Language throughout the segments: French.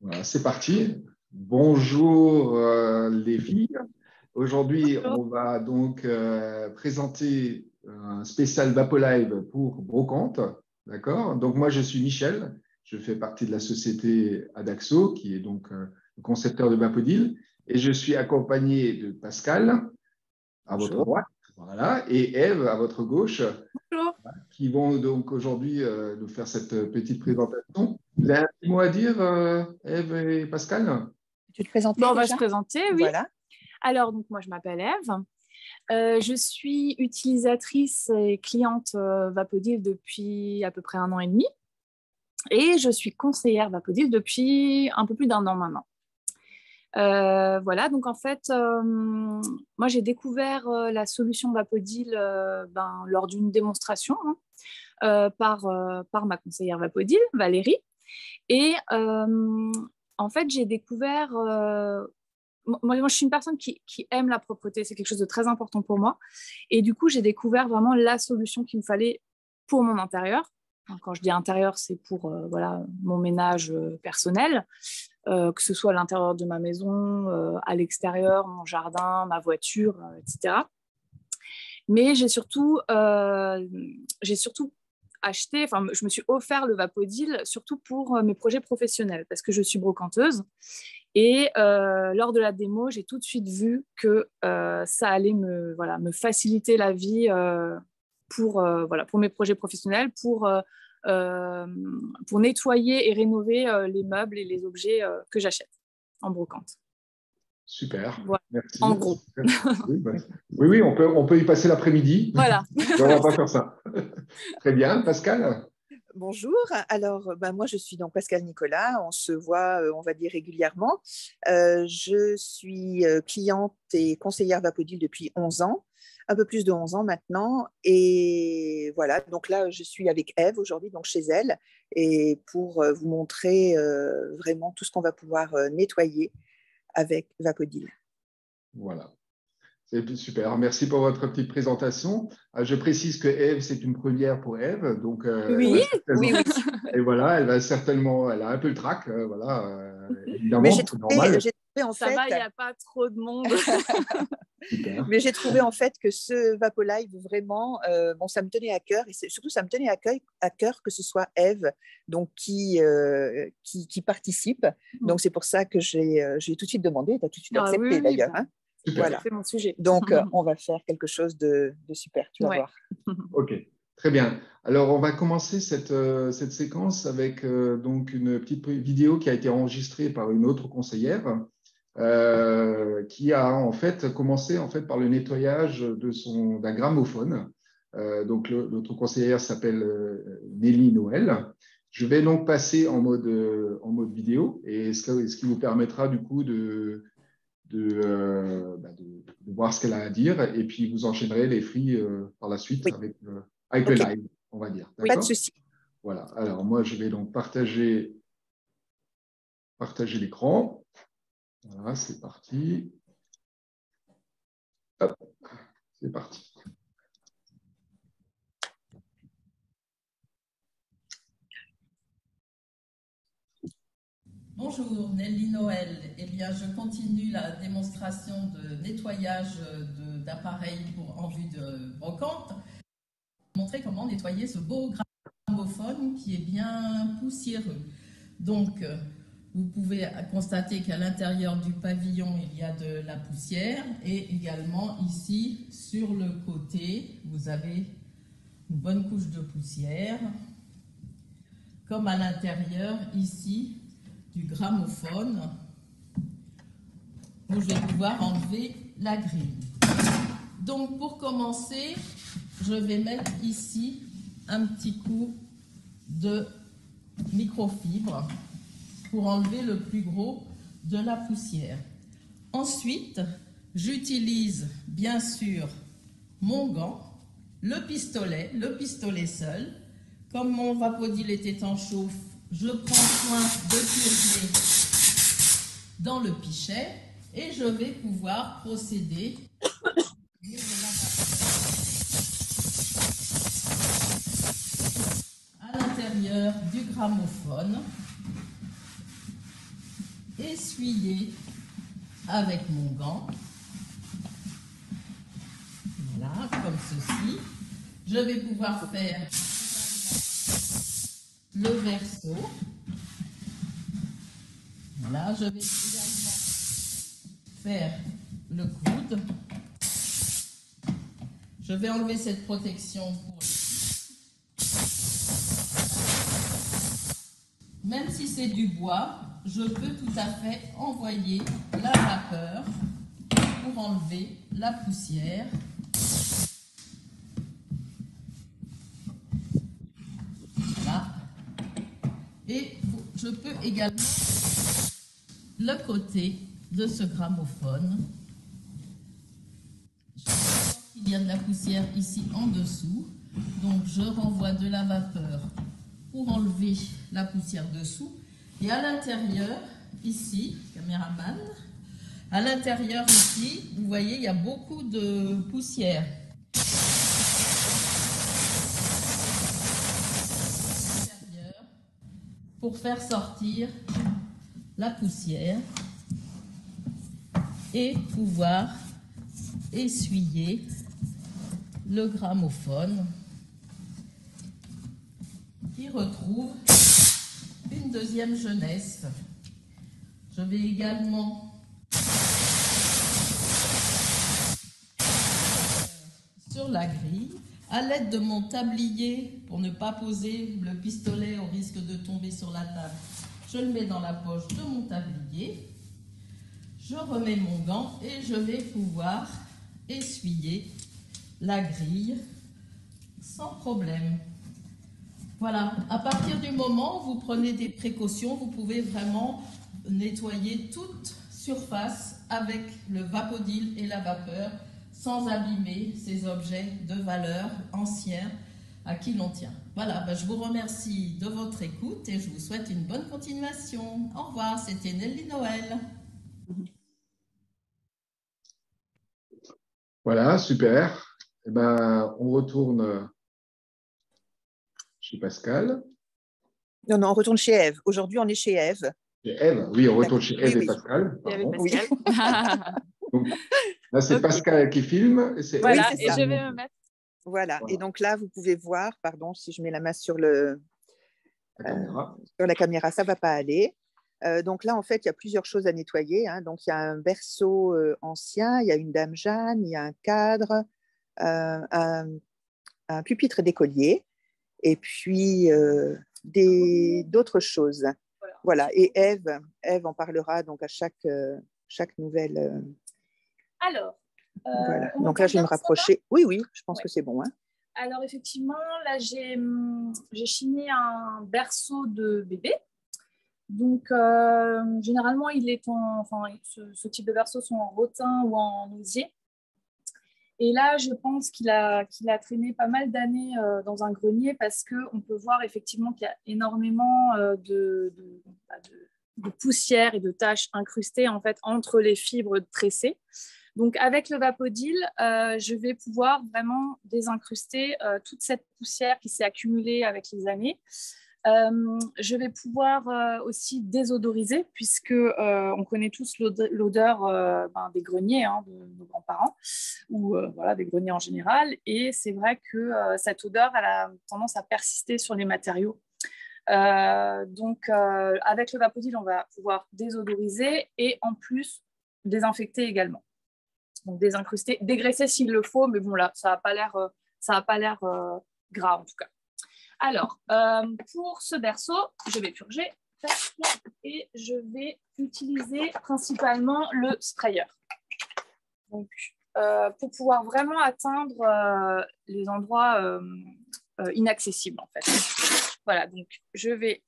Voilà, c'est parti. Bonjour les filles. Aujourd'hui, on va donc présenter un spécial VapoLive pour Brocante. D'accord? Donc, moi, je suis Michel. Je fais partie de la société Adaxo, qui est donc le concepteur de Vapodil. Et je suis accompagné de Pascal, à votre Bonjour. droite, voilà, et Ève, à votre gauche. Bonjour. Qui vont donc aujourd'hui nous faire cette petite présentation. Vous avez un petit mot à dire, Ève et Pascal? Tu te présentes On va se présenter, oui. Voilà. Alors, donc, moi, je m'appelle Ève. Je suis utilisatrice et cliente Vapodil depuis à peu près 1 an et demi. Et je suis conseillère Vapodil depuis un peu plus d'1 an maintenant. Voilà, donc en fait, moi, j'ai découvert la solution Vapodil lors d'une démonstration par ma conseillère Vapodil, Valérie. Et en fait, j'ai découvert... moi, je suis une personne qui aime la propreté. C'est quelque chose de très important pour moi. Et du coup, j'ai découvert vraiment la solution qu'il me fallait pour mon intérieur. Quand je dis intérieur, c'est pour voilà, mon ménage personnel, que ce soit à l'intérieur de ma maison, à l'extérieur, mon jardin, ma voiture, etc. Mais j'ai surtout acheté, enfin, je me suis offert le Vapodil surtout pour mes projets professionnels parce que je suis brocanteuse. Et lors de la démo, j'ai tout de suite vu que ça allait me faciliter la vie pour mes projets professionnels, pour nettoyer et rénover les meubles et les objets que j'achète en brocante. Super, voilà. Merci. En gros. Oui, on peut y passer l'après-midi. Voilà. On va pas faire ça. Très bien, Pascal. Bonjour, alors moi je suis donc Pascal Nicolas, on se voit on va dire régulièrement. Je suis cliente et conseillère Vapodil depuis 11 ans, un peu plus de 11 ans maintenant, et voilà, donc là je suis avec Ève aujourd'hui, donc chez elle, et pour vous montrer vraiment tout ce qu'on va pouvoir nettoyer avec Vapodil. Voilà. C'est super. Merci pour votre petite présentation. Je précise que Ève, c'est une première pour Ève. Donc, oui. Et voilà, elle a un peu le trac. Évidemment, c'est normal. J'ai trouvé en ça fait... va, il n'y a pas trop de monde. Mais j'ai trouvé en fait que ce VapoLive vraiment, ça me tenait à cœur, et surtout ça me tenait à cœur que ce soit Ève donc, qui participe. Donc c'est pour ça que j'ai tout de suite demandé, tu as tout de suite accepté d'ailleurs. Hein. Voilà. C'est mon sujet. Donc on va faire quelque chose de super, tu vas voir. Ok, très bien. Alors on va commencer cette séquence avec donc une petite vidéo qui a été enregistrée par une autre conseillère. Qui a en fait commencé par le nettoyage d'un gramophone. Donc notre conseillère s'appelle Nelly Noël. Je vais donc passer en mode vidéo, et ce qui vous permettra du coup de voir ce qu'elle a à dire, et puis vous enchaînerez les filles par la suite avec le live, on va dire. Pas de souci. Voilà. Alors moi je vais donc partager l'écran. Voilà, c'est parti. Hop, c'est parti. Bonjour, Nelly Noël. Eh bien, je continue la démonstration de nettoyage d'appareils en vue de brocante. Je vais montrer comment nettoyer ce beau gramophone qui est bien poussiéreux. Donc, vous pouvez constater qu'à l'intérieur du pavillon, il y a de la poussière, et également ici, sur le côté, vous avez une bonne couche de poussière, comme à l'intérieur, ici, du gramophone, où je vais pouvoir enlever la grille. Donc, pour commencer, je vais mettre ici un petit coup de microfibre pour enlever le plus gros de la poussière. Ensuite, j'utilise bien sûr mon gant, le pistolet seul. Comme mon Vapodil était en chauffe, je prends soin de purger dans le pichet et je vais pouvoir procéder à l'intérieur du gramophone. essuyer avec mon gant. Voilà, comme ceci. Je vais pouvoir faire le verso. Voilà, je vais également faire le coude. Je vais enlever cette protection pour même si c'est du bois, je peux tout à fait envoyer la vapeur pour enlever la poussière. Voilà. Et je peux également le côté de ce gramophone. Je vois qu'il y a de la poussière ici en dessous, donc je renvoie de la vapeur pour enlever la poussière dessous. Et à l'intérieur, ici, caméraman, à l'intérieur ici, vous voyez, il y a beaucoup de poussière. Pour faire sortir la poussière et pouvoir essuyer le gramophone qui retrouve une deuxième jeunesse. Je vais également sur la grille à l'aide de mon tablier pour ne pas poser le pistolet au risque de tomber sur la table. Je le mets dans la poche de mon tablier. Je remets mon gant et je vais pouvoir essuyer la grille sans problème. Voilà, à partir du moment où vous prenez des précautions, vous pouvez vraiment nettoyer toute surface avec le Vapodil et la vapeur sans abîmer ces objets de valeur anciens à qui l'on tient. Voilà, je vous remercie de votre écoute et je vous souhaite une bonne continuation. Au revoir, c'était Nelly Noël. Voilà, super. Eh ben, on retourne chez Pascal. Non, on retourne chez Ève. Aujourd'hui, on est chez Ève. Chez Ève, oui, on retourne chez Ève Oui, et Pascal. Oui. Donc, là, c'est Pascal qui filme. Et voilà, Ève et je vais me mettre. Voilà, et donc là, vous pouvez voir, pardon, si je mets la main sur la caméra, ça ne va pas aller. Donc là, en fait, il y a plusieurs choses à nettoyer. Hein. Donc, il y a un berceau ancien, il y a une Dame Jeanne, il y a un cadre, un pupitre d'écolier, et puis d'autres choses. Voilà. Et Ève en parlera donc à chaque nouvelle. Alors. Voilà. Donc là, je vais me rapprocher. Oui, je pense que c'est bon. Hein. Alors, effectivement, là, j'ai chiné un berceau de bébé. Donc, généralement, ce type de berceaux sont en rotin ou en osier. Et là, je pense qu'il a traîné pas mal d'années dans un grenier parce qu'on peut voir effectivement qu'il y a énormément de poussière et de taches incrustées en fait, entre les fibres tressées. Donc, avec le Vapodil, je vais pouvoir vraiment désincruster toute cette poussière qui s'est accumulée avec les années. Je vais pouvoir aussi désodoriser puisque on connaît tous l'odeur des greniers de nos grands-parents ou des greniers en général. Et c'est vrai que cette odeur, elle a tendance à persister sur les matériaux. Donc, avec le Vapodil, on va pouvoir désodoriser et en plus désinfecter également. Donc désincruster, dégraisser s'il le faut, mais bon là, ça n'a pas l'air gras en tout cas. Alors, pour ce berceau, je vais purger et je vais utiliser principalement le sprayer. Donc, pour pouvoir vraiment atteindre les endroits inaccessibles en fait. Voilà, donc je vais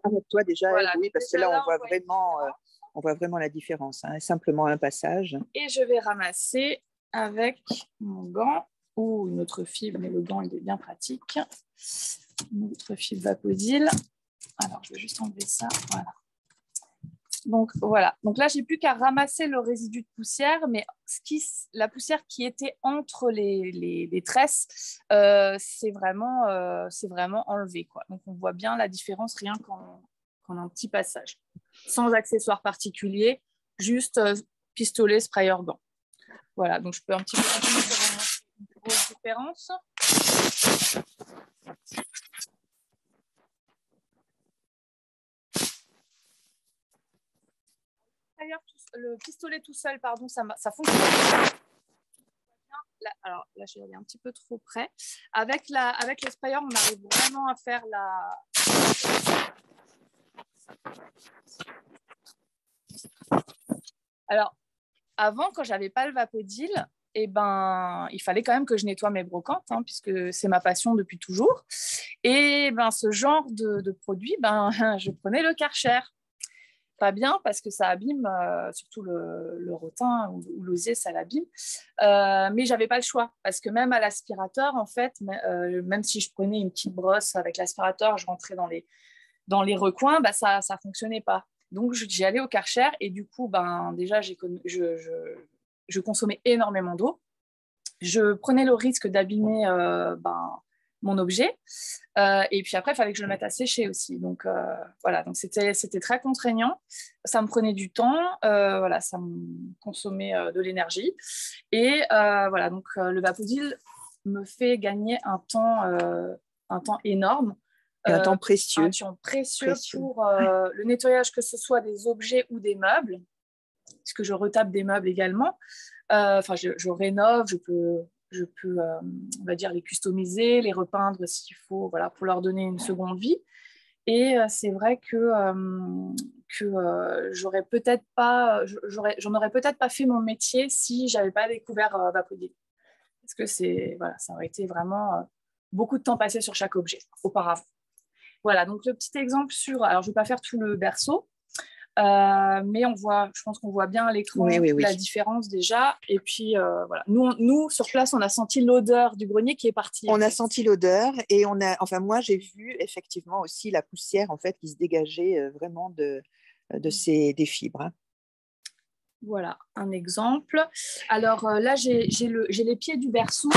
Arrête-toi déjà, voilà, oui, parce que là, on voit vraiment la différence. Hein, simplement un passage. Et je vais ramasser avec mon gant ou une autre fibre, mais le gant, il est bien pratique. Une autre fibre Vapodil. Alors, je vais juste enlever ça. Voilà. Donc voilà, donc là j'ai plus qu'à ramasser le résidu de poussière, mais la poussière qui était entre les tresses, c'est vraiment enlevé, quoi. Donc on voit bien la différence rien qu'en un petit passage, sans accessoires particuliers, juste pistolet, sprayer, gant. Voilà, donc je peux un petit peu continuer pour vraiment une grosse différence. Le pistolet tout seul, pardon, ça fonctionne. Alors là, je vais aller un petit peu trop près. Avec le sprayer, on arrive vraiment à faire la... Alors, avant, quand j'avais pas le Vapodil, eh ben, il fallait quand même que je nettoie mes brocantes, hein, puisque c'est ma passion depuis toujours. Et ben, ce genre de produit, ben, je prenais le Karcher. Pas bien parce que ça abîme, surtout le rotin ou l'osier, ça l'abîme. Mais j'avais pas le choix parce que même à l'aspirateur, en fait, même si je prenais une petite brosse avec l'aspirateur, je rentrais dans les recoins, bah, ça fonctionnait pas. Donc j'y allais au Karcher et du coup, ben, déjà, je consommais énormément d'eau. Je prenais le risque d'abîmer mon objet. Et puis après, il fallait que je le mette à sécher aussi. Donc voilà, donc c'était très contraignant. Ça me prenait du temps, voilà, ça me consommait de l'énergie. Et voilà, donc le Vapodil me fait gagner un temps énorme. Et un temps précieux. Un temps précieux pour le nettoyage, que ce soit des objets ou des meubles, puisque je retape des meubles également. Enfin, je rénove, je peux on va dire, les customiser, les repeindre s'il faut, voilà, pour leur donner une seconde vie. Et c'est vrai que j'aurais peut-être pas, j'en aurais peut-être pas fait mon métier si j'avais pas découvert Vapodil. Parce que voilà, ça aurait été vraiment beaucoup de temps passé sur chaque objet auparavant. Voilà, donc le petit exemple alors je vais pas faire tout le berceau, mais je pense qu'on voit bien à l'écran la différence déjà. Et puis voilà, nous sur place, on a senti l'odeur du grenier qui est partie. On a senti l'odeur et moi j'ai vu effectivement aussi la poussière en fait qui se dégageait vraiment des fibres. Hein. Voilà un exemple. Alors là, j'ai les pieds du berceau.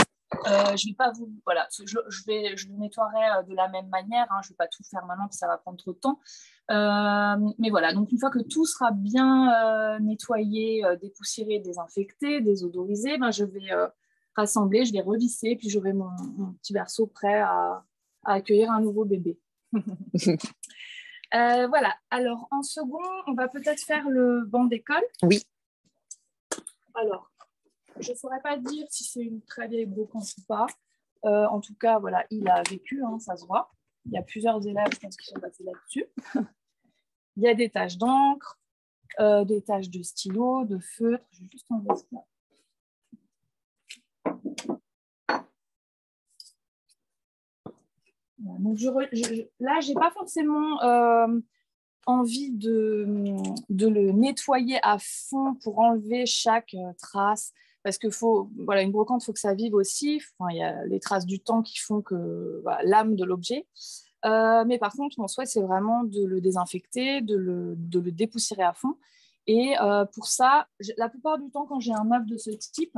Je vais pas voilà, je le nettoierai de la même manière. Hein, je vais pas tout faire maintenant parce que ça va prendre trop de temps. Mais voilà, donc une fois que tout sera bien nettoyé, dépoussiéré, désinfecté, désodorisé, ben, je vais rassembler, je vais revisser, puis j'aurai mon petit berceau prêt à accueillir un nouveau bébé. Voilà, alors en second, on va peut-être faire le banc d'école. Oui. Alors, je ne saurais pas dire si c'est une très vieille brocante ou pas. En tout cas, voilà, il a vécu, hein, ça se voit. Il y a plusieurs élèves, je pense, qui sont passés là-dessus. Il y a des taches d'encre, des taches de stylo, de feutre. Je vais juste enlever ça. Voilà, donc là, je n'ai pas forcément envie de le nettoyer à fond pour enlever chaque trace. Parce que voilà, une brocante, il faut que ça vive aussi. Enfin, il y a les traces du temps qui font que voilà, l'âme de l'objet. Mais par contre, mon souhait, c'est vraiment de le désinfecter, de le dépoussiérer à fond. Et pour ça, la plupart du temps, quand j'ai un meuble de ce type,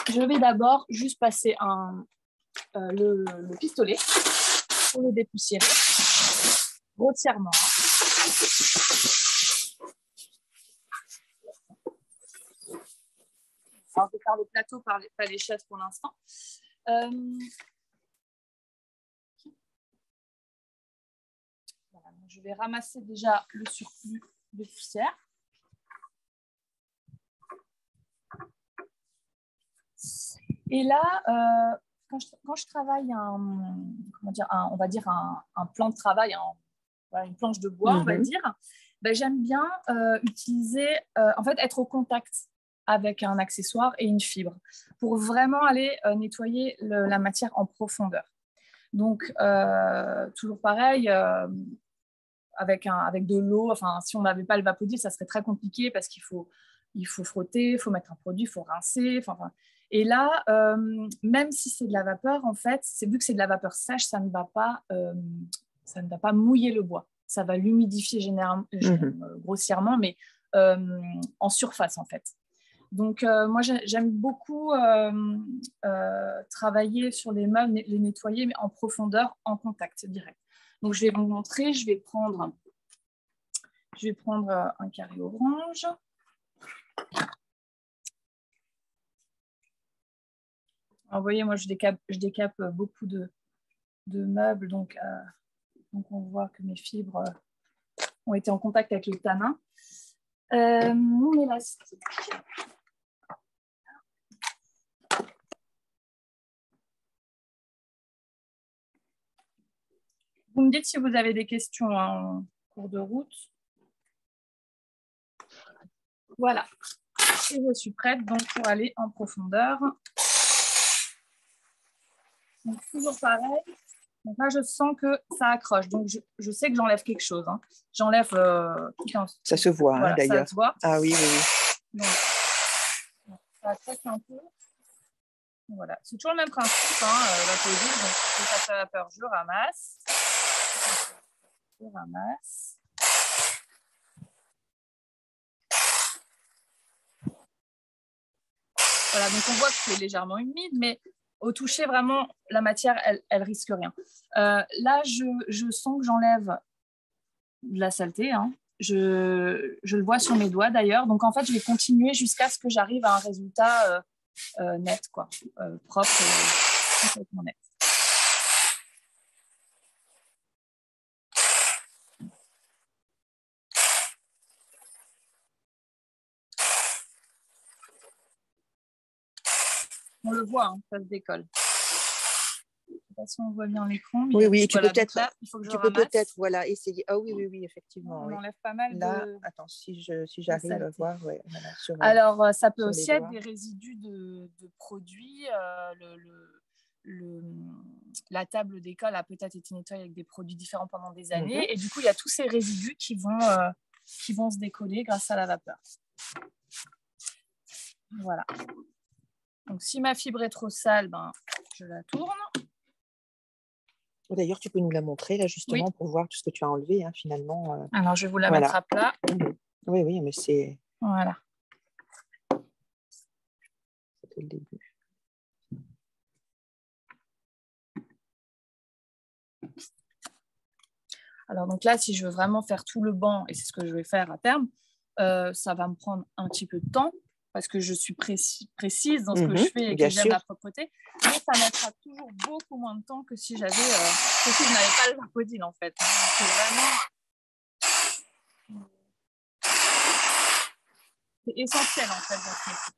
je vais d'abord juste passer le pistolet pour le dépoussiérer grossièrement. Alors, je vais faire le plateau, pas les chaises pour l'instant. Voilà, donc je vais ramasser déjà le surplus de poussière. Et là, quand je travaille on va dire un plan de travail, voilà, une planche de bois, on va dire, ben, j'aime bien utiliser, en fait, être au contact avec un accessoire et une fibre pour vraiment aller nettoyer la matière en profondeur. Donc, toujours pareil, avec de l'eau, enfin, si on n'avait pas le Vapodil, ça serait très compliqué parce qu'il faut frotter, il faut mettre un produit, il faut rincer. Et là, même si c'est de la vapeur, en fait, vu que c'est de la vapeur sèche, ça ne va pas mouiller le bois. ça va l'humidifier grossièrement, mais en surface en fait. Donc moi j'aime beaucoup travailler sur les meubles, les nettoyer, mais en profondeur, en contact direct. Donc je vais vous montrer, je vais prendre un carré orange. Alors, vous voyez, moi je décape beaucoup de meubles, donc on voit que mes fibres ont été en contact avec le tanin. Mon élastique. Vous me dites si vous avez des questions en cours de route. Voilà. Et je suis prête donc pour aller en profondeur. Donc, toujours pareil. Donc là, je sens que ça accroche. Donc, je sais que j'enlève quelque chose. Hein. J'enlève tout un... Ça se voit, voilà, d'ailleurs. Ça se voit. Ah oui. Donc, ça accroche un peu. Voilà. C'est toujours le même principe. La poésie, donc je passe à la vapeur, je ramasse. Je ramasse. Voilà, donc on voit que c'est légèrement humide, mais au toucher, vraiment, la matière, elle risque rien. Là, je sens que j'enlève de la saleté. Hein. Je le vois sur mes doigts, d'ailleurs. Donc, en fait, je vais continuer jusqu'à ce que j'arrive à un résultat net, quoi, propre et complètement net. On le voit, hein, ça se décolle. Je ne sais pas si on voit bien l'écran. Oui, tu voilà, peux peut-être voilà, essayer. Ah oui, effectivement. On enlève pas mal là, de... Attends, si j'arrive à voir. Ouais, voilà, alors, ça peut aussi être des résidus de produits. La table d'école a peut-être été nettoyée avec des produits différents pendant des années. Et du coup, il y a tous ces résidus qui vont se décoller grâce à la vapeur. Voilà. Donc, si ma fibre est trop sale, je la tourne. D'ailleurs, tu peux nous la montrer, là, justement, pour voir tout ce que tu as enlevé, hein, finalement. Alors, je vais vous la mettre à plat. Oui, mais c'est... Voilà. C'était le début. Alors, donc là, si je veux vraiment faire tout le banc, et c'est ce que je vais faire à terme, ça va me prendre un petit peu de temps, parce que je suis précise dans ce que je fais et que j'aime la propreté, mais ça mettra toujours beaucoup moins de temps que si j'avais que si je n'avais pas le Vapodil en fait. C'est vraiment c'est essentiel en fait dans ce métier.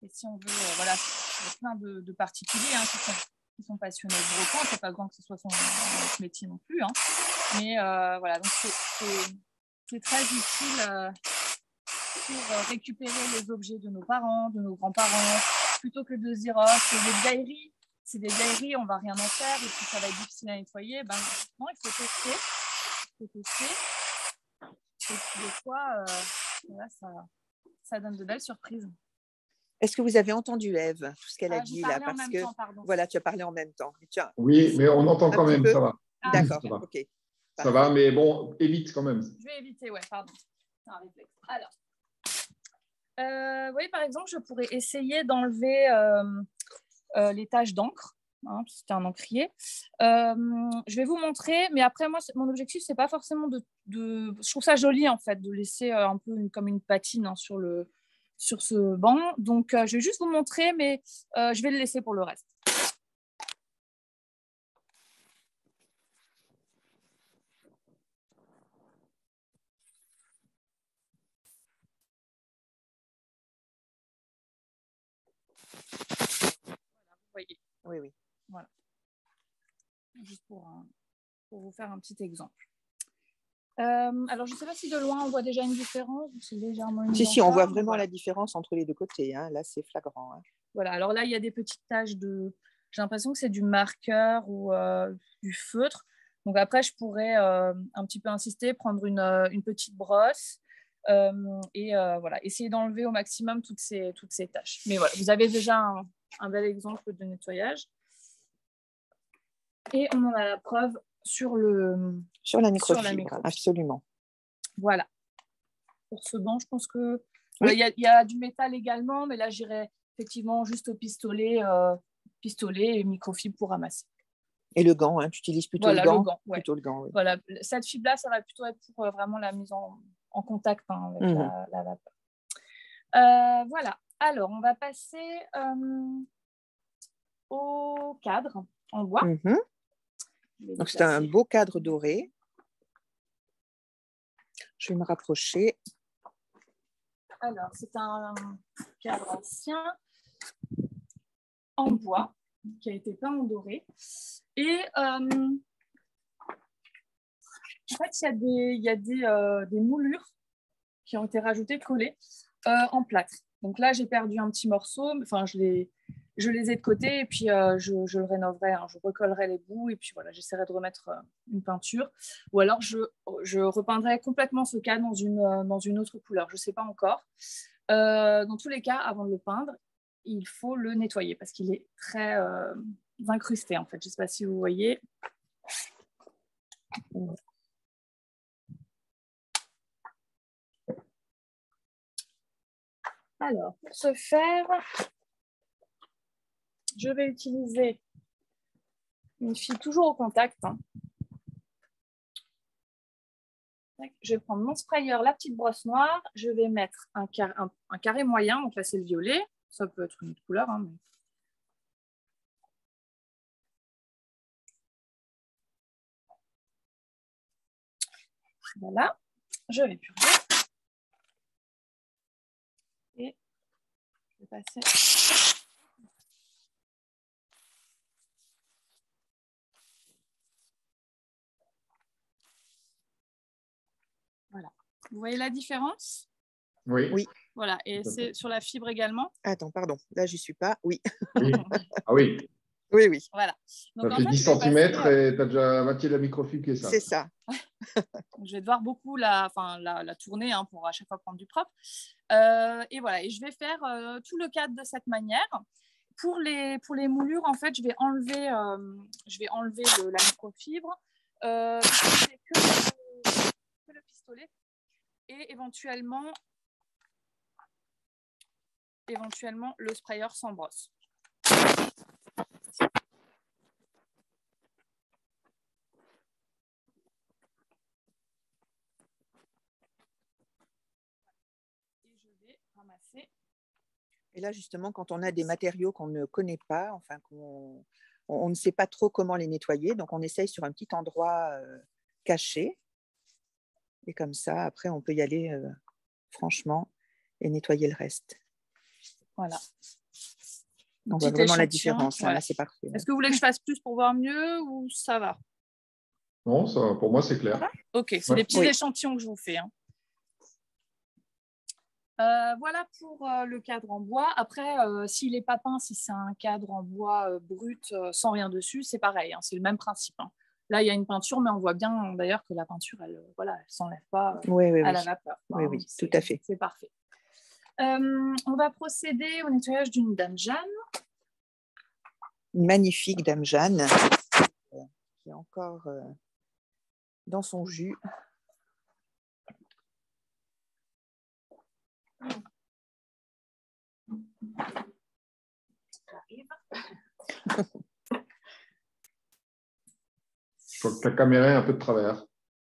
Et si on veut, voilà, il y a plein de particuliers qui sont passionnés de brocante, c'est pas grand que ce soit son métier non plus, hein. Mais voilà, donc c'est très utile. Pour récupérer les objets de nos parents, de nos grands-parents, plutôt que de se dire c'est des vieilleries, on va rien en faire et puis ça va être difficile à nettoyer. Non, il faut tester. Et puis des fois, voilà, ça donne de belles surprises. Est-ce que vous avez entendu Ève, tout ce qu'elle a dit là, parce que voilà, tu as parlé en même temps. Tiens, oui, mais on entend quand même, ça va. D'accord, ok. Ça va, mais bon, évite quand même. Je vais éviter, ouais, pardon. C'est un réflexe. Alors. Oui, par exemple, je pourrais essayer d'enlever les taches d'encre. Hein, c'était un encrier. Je vais vous montrer, mais après, moi, mon objectif, c'est pas forcément Je trouve ça joli, en fait, de laisser un peu comme une patine sur ce banc. Donc, je vais juste vous montrer, mais je vais le laisser pour le reste. Voyez. Oui. Voilà. Juste pour vous faire un petit exemple. Alors, je ne sais pas si de loin, on voit déjà une différence. C'est légèrement Si, on voit vraiment la différence entre les deux côtés. Hein. Là, c'est flagrant. Hein. Voilà. Alors là, il y a des petites taches de... J'ai l'impression que c'est du marqueur ou du feutre. Donc après, je pourrais un petit peu insister, prendre une petite brosse et voilà, essayer d'enlever au maximum toutes ces taches. Mais voilà, vous avez déjà un bel exemple de nettoyage. Et on en a la preuve sur la microfibre, microfibre. absolument. Voilà. Pour ce banc, je pense que Oui. il y a du métal également, mais là, j'irai effectivement juste au pistolet et microfibre pour ramasser. Et le gant, hein, tu utilises plutôt Voilà, le gant, ouais. plutôt le gant, oui. Voilà, cette fibre-là, ça va plutôt être pour vraiment la mise en contact avec la vapeur. Voilà. Alors, on va passer au cadre en bois. Donc, c'est un beau cadre doré. Je vais me rapprocher. Alors, c'est un cadre ancien en bois qui a été peint en doré. Et en fait, il y a des moulures qui ont été rajoutées, collées en plâtre. Donc là, j'ai perdu un petit morceau. Enfin, je les ai de côté et puis je le rénoverai. Hein, je recollerai les bouts et puis voilà, j'essaierai de remettre une peinture. Ou alors, je repeindrai complètement ce cadre dans une autre couleur. Je ne sais pas encore. Dans tous les cas, avant de le peindre, il faut le nettoyer parce qu'il est très incrusté en fait. Je ne sais pas si vous voyez. Alors, pour ce faire, je vais utiliser une fille toujours au contact. Hein. Je vais prendre mon sprayer, la petite brosse noire. Je vais mettre un carré moyen. Donc là, c'est le violet. Ça peut être une autre couleur. Hein, mais... Voilà. Je vais purger. Et je vais passer... Voilà. Vous voyez la différence? Oui. Voilà, et c'est sur la fibre également. Attends, pardon, là, je n'y suis pas. Oui. Oui. Ah oui. Oui. Voilà. Donc, ça fait 10 cm et tu as déjà la moitié de la microfibre qui est ça. C'est ça. Je vais devoir beaucoup la tourner hein, pour à chaque fois prendre du propre. Et voilà, et je vais faire tout le cadre de cette manière. Pour les moulures, en fait, je vais enlever la microfibre. Je fais que le pistolet et éventuellement le sprayer sans brosse. Et je vais ramasser. Et là, justement, quand on a des matériaux qu'on ne connaît pas, enfin, on ne sait pas trop comment les nettoyer, donc on essaye sur un petit endroit caché. Et comme ça, après, on peut y aller franchement et nettoyer le reste. Voilà. On voit vraiment la différence. Voilà. Là, c'est parfait. Est-ce que vous voulez que je fasse plus pour voir mieux ou ça va? Non, ça, pour moi, c'est clair. Ok, c'est des petits échantillons que je vous fais. Hein. Voilà pour le cadre en bois. Après, s'il n'est pas peint, si c'est un cadre en bois brut, sans rien dessus, c'est pareil. Hein, c'est le même principe. Hein. Là, il y a une peinture, mais on voit bien d'ailleurs que la peinture, elle ne s'enlève pas à la vapeur. Enfin, oui, tout à fait. C'est parfait. On va procéder au nettoyage d'une Dame Jeanne. Une magnifique Dame Jeanne qui est encore dans son jus. Je crois que ta caméra est un peu de travers.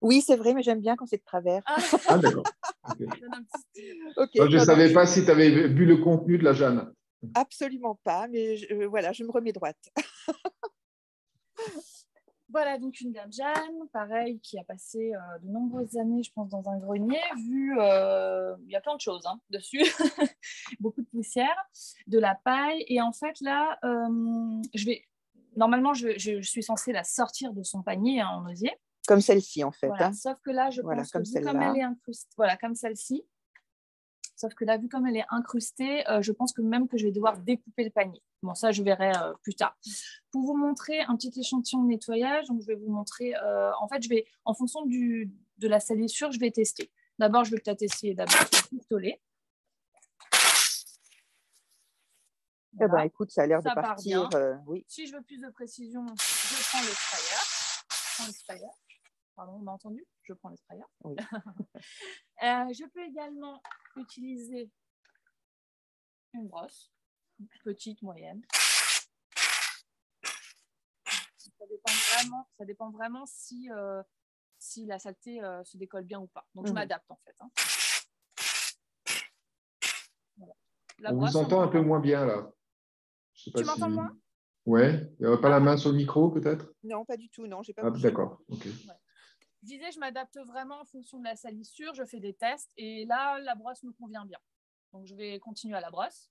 Oui, c'est vrai, mais j'aime bien quand c'est de travers. Ah, d'accord. Okay. Okay, je ne savais pas si tu avais vu le contenu de la Jeanne. Absolument pas, mais voilà, je me remets droite. Voilà, donc une Dame Jeanne, pareil, qui a passé de nombreuses années, je pense, dans un grenier. Il y a plein de choses hein, dessus, beaucoup de poussière, de la paille. Et en fait, là, normalement, je suis censée la sortir de son panier hein, en osier. Comme celle-ci, en fait. Voilà, hein. Sauf que là, je pense que comme elle est incrustée, voilà, comme celle-ci. Sauf que là, vu comme elle est incrustée, je pense que même que je vais devoir découper le panier. Bon, ça, je verrai plus tard. Pour vous montrer un petit échantillon de nettoyage, donc je vais vous montrer, en fait, en fonction de la salissure, je vais tester. D'abord, je vais peut-être essayer d'abord le pistolet. Voilà. Eh ben, écoute, ça a l'air de partir. Oui. Si je veux plus de précision, je prends le sprayer. prends le sprayer. Pardon, on m'a entendu? Je prends le sprayer. Oui. Je peux également utiliser une brosse, petite, moyenne. Ça dépend vraiment si la saleté se décolle bien ou pas. Donc, je m'adapte en fait. Hein. Voilà. On vous entend un peu moins bien là. Je sais pas tu m'entends moins? Ouais. Il n'y a pas la main sur le micro peut-être? Non, pas du tout. Non, j'ai pas Ah, bougé. d'accord. Ok. Ouais. Je disais, je m'adapte vraiment en fonction de la salissure. Je fais des tests et là, la brosse me convient bien. Donc, je vais continuer à la brosse.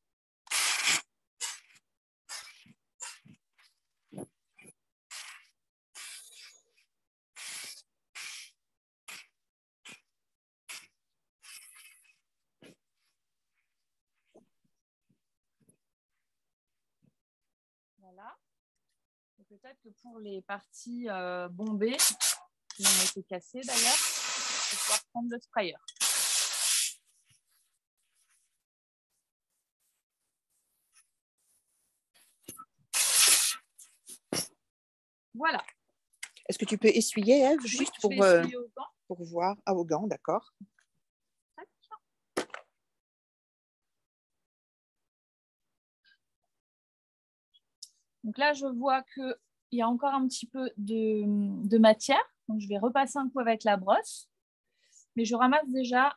Voilà. Et peut-être que pour les parties bombées, qui ont été cassées d'ailleurs, je vais pouvoir prendre le sprayer. Voilà. Est-ce que tu peux essuyer, Ève, juste Oui, je vais essuyer aux gants. pour voir? Ah, aux gants, d'accord. Donc là, je vois qu'il y a encore un petit peu de matière. Donc, je vais repasser un coup avec la brosse. Mais je ramasse déjà.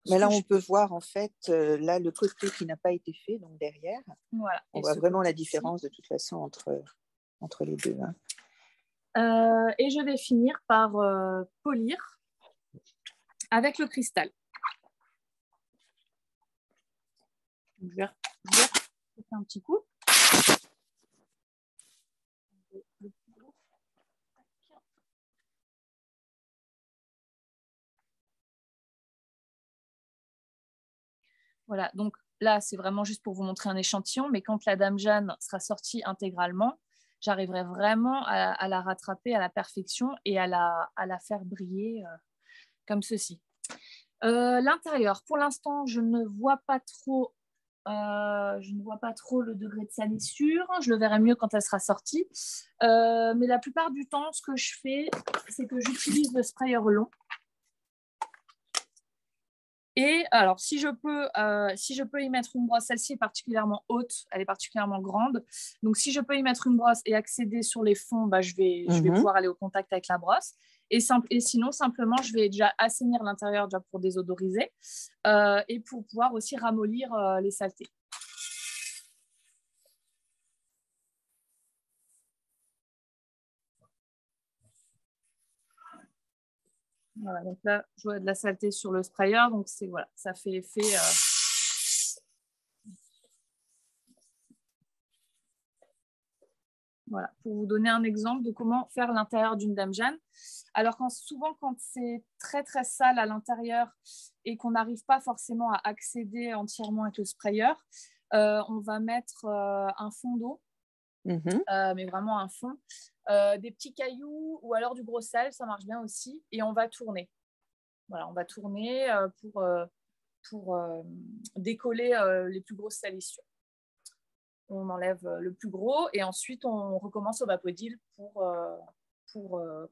Mais là, on peut voir en fait là le côté qui n'a pas été fait, donc derrière. Voilà. On voit vraiment la différence de toute façon entre les deux. Hein. Et je vais finir par polir avec le cristal. Donc, je vais faire un petit coup. Voilà, donc là, c'est vraiment juste pour vous montrer un échantillon, mais quand la Dame Jeanne sera sortie intégralement, j'arriverai vraiment à la rattraper à la perfection et à la faire briller comme ceci. L'intérieur, pour l'instant, je ne vois pas trop le degré de salissure. Je le verrai mieux quand elle sera sortie. Mais la plupart du temps, ce que je fais, c'est que j'utilise le sprayer long. Et alors, si je peux y mettre une brosse, celle-ci est particulièrement haute, elle est particulièrement grande. Donc, si je peux y mettre une brosse et accéder sur les fonds, je vais pouvoir aller au contact avec la brosse. Et sinon, simplement, je vais déjà assainir l'intérieur déjà pour désodoriser et pour pouvoir aussi ramollir les saletés. Voilà, donc là, je vois de la saleté sur le sprayer, donc voilà, ça fait effet. Voilà, pour vous donner un exemple de comment faire l'intérieur d'une Dame Jeanne. Alors souvent, quand c'est très très sale à l'intérieur et qu'on n'arrive pas forcément à accéder entièrement avec le sprayer, on va mettre un fond d'eau, mais vraiment un fond, des petits cailloux ou alors du gros sel, ça marche bien aussi, et on va tourner. Voilà, on va tourner pour décoller les plus grosses salissures. On enlève le plus gros et ensuite on recommence au Vapodil pour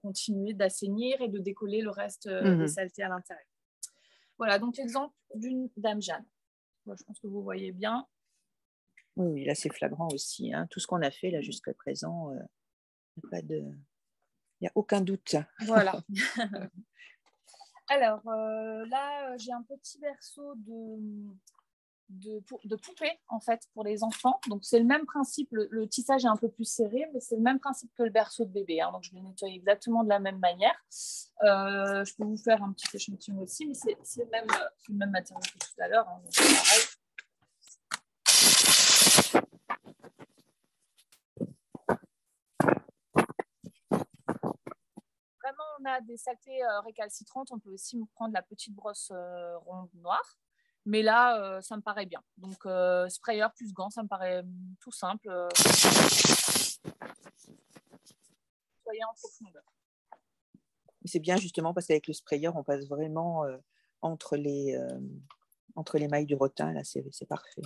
continuer d'assainir et de décoller le reste des saletés à l'intérieur. Voilà, donc l'exemple d'une Dame Jeanne. Moi, je pense que vous voyez bien. Oui, là c'est flagrant aussi. Hein. Tout ce qu'on a fait là jusqu'à présent, il n'y a aucun doute. Voilà. Alors là, j'ai un petit berceau de poupées en fait pour les enfants. Donc c'est le même principe, le tissage est un peu plus serré, mais c'est le même principe que le berceau de bébé. Hein. Donc je vais nettoyer exactement de la même manière. Je peux vous faire un petit échantillon aussi, mais c'est le même matériau que tout à l'heure. Hein. Vraiment, on a des saletés récalcitrantes. On peut aussi prendre la petite brosse ronde noire. Mais là, ça me paraît bien. Donc, sprayer plus gants, ça me paraît tout simple. Soyez en profondeur. C'est bien justement parce qu'avec le sprayer, on passe vraiment entre les entre les mailles du rotin, là, c'est parfait.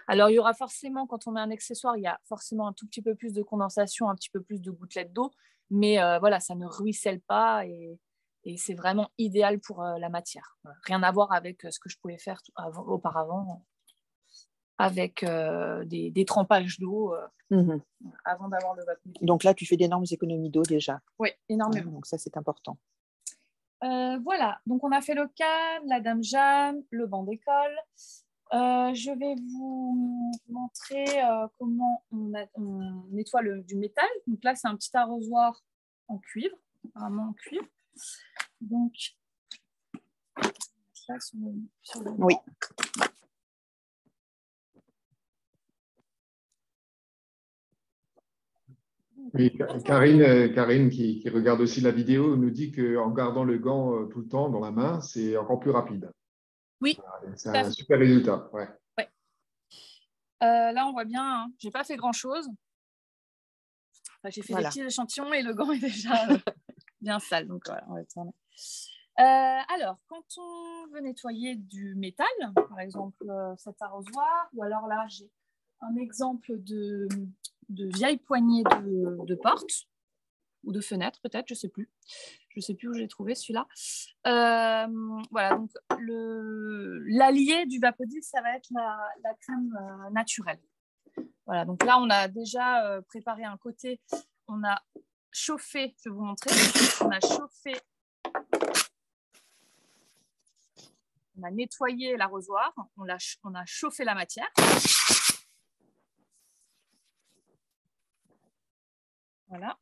Alors, il y aura forcément, quand on met un accessoire, il y a forcément un tout petit peu plus de condensation, un petit peu plus de gouttelettes d'eau, mais voilà, ça ne ruisselle pas et c'est vraiment idéal pour la matière. Voilà. Rien à voir avec ce que je pouvais faire auparavant avec des trempages d'eau avant d'avoir le vapeur. Donc là, tu fais d'énormes économies d'eau déjà. Oui, énormément. Donc ça, c'est important. Voilà, donc on a fait le cadre, la Dame Jeanne, le banc d'école. Je vais vous montrer comment on nettoie du métal. Donc là, c'est un petit arrosoir en cuivre, vraiment en cuivre. Donc, là, sur le oui. Oui, Karine qui regarde aussi la vidéo, nous dit qu'en gardant le gant tout le temps dans la main, c'est encore plus rapide. Oui. C'est un super résultat. Ouais. Ouais. Là, on voit bien, hein, je n'ai pas fait grand-chose. Enfin, j'ai fait des petits échantillons et le gant est déjà bien sale. Donc, voilà, on va tourner. Alors, quand on veut nettoyer du métal, par exemple cet arrosoir, ou alors là, j'ai un exemple de vieille poignée de porte ou de fenêtre, peut-être, je ne sais plus. Je ne sais plus où j'ai trouvé celui-là. Voilà, donc l'allié du Vapodil, ça va être la crème naturelle. Voilà, donc là, on a déjà préparé un côté. On a chauffé, je vais vous montrer. On a chauffé. On a nettoyé l'arrosoir. On a chauffé la matière. Voilà.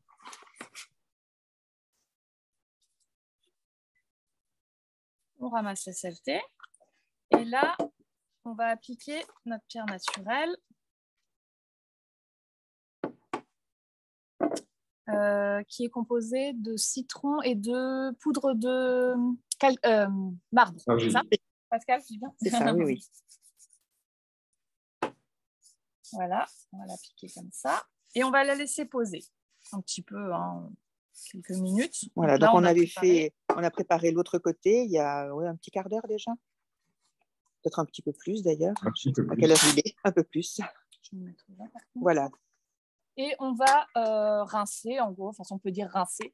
On ramasse la saleté. Et là, on va appliquer notre pierre naturelle. Qui est composée de citron et de poudre de marbre. C'est ça, Pascal, je dis bien. C'est ça, oui, oui. Voilà, on va l'appliquer comme ça. Et on va la laisser poser un petit peu, hein, quelques minutes. Voilà, donc on a préparé l'autre côté il y a un petit quart d'heure déjà. Peut-être un petit peu plus d'ailleurs. À quelle heure il est? Un peu plus. Je vais me mettre là, par contre. Voilà. Et on va rincer, en gros, enfin, on peut dire rincer.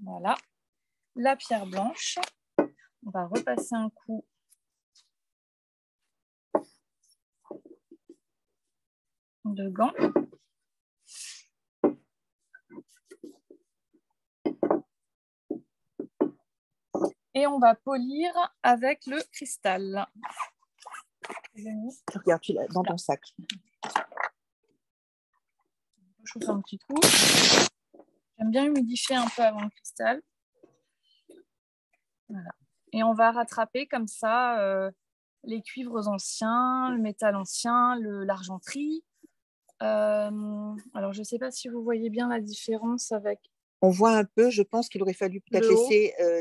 Voilà. La pierre blanche. On va repasser un coup de gant. Et on va polir avec le cristal. Regarde, tu l'as dans ton sac. Je chauffe un petit coup. J'aime bien humidifier un peu avant le cristal. Voilà. Et on va rattraper comme ça les cuivres anciens, le métal ancien, l'argenterie. Alors, je ne sais pas si vous voyez bien la différence avec... On voit un peu, je pense qu'il aurait fallu peut-être